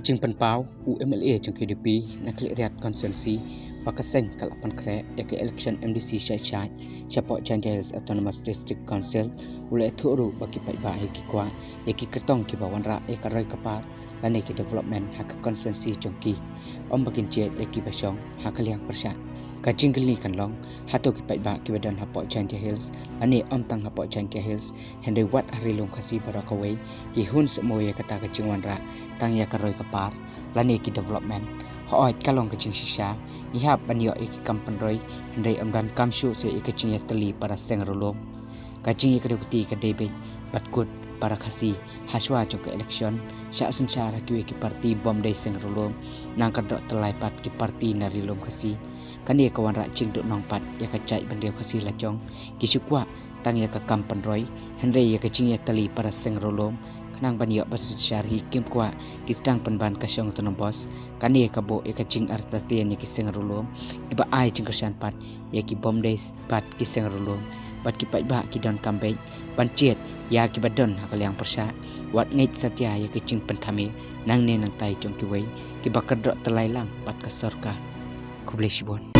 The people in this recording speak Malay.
Kecing penpau UMLA jong KDP na kliriat konsensi pakaseng kalapan kre yake election MDC syai siapa Janjais Autonomous District Council ule thuru bagi pai ki kwa yake kertong ki bawan ra ekarai kapar lane ki development hak konsensi jongki bagin jet yake basong hakaliang persya kacing geli kan long hato ki pai ki badan hapo Janjais lane tang hapo Janjais hende wat hari long kasi barakawai ki hun semoye kata kacing wanra tang ya karoy kapar lane ki development hoy kalong kacing sisa ihap banyo iki kampanroy hende dan kamshu se ikacing ya teli para sengrolom kacing ikaduti ka debit batkut para kasi haswa jong ke election sya sensara ki parti bom dai sengrolom nang kadok telai pat ki parti narilom kasi kani kawan rak cing duk nongpat ya kacai bandio kasi lacong kisukwa tang ya ka kampanroy hende ya kacing ya teli para sengrolom kanang banyo bas syarhi kim kwa kitang penban kasyong tenombos kani kabo e kacing artatien ya kiseng rulum iba ai cing kersan pat ya ki bom days pat kiseng rulum bat ki ba ki don kambej pancet ya ki badon hakaliang persya wat ngait satya ya kicing pentame nang ne nang tai jong ki wei ki bakadro telailang pat kasorka kubleshbon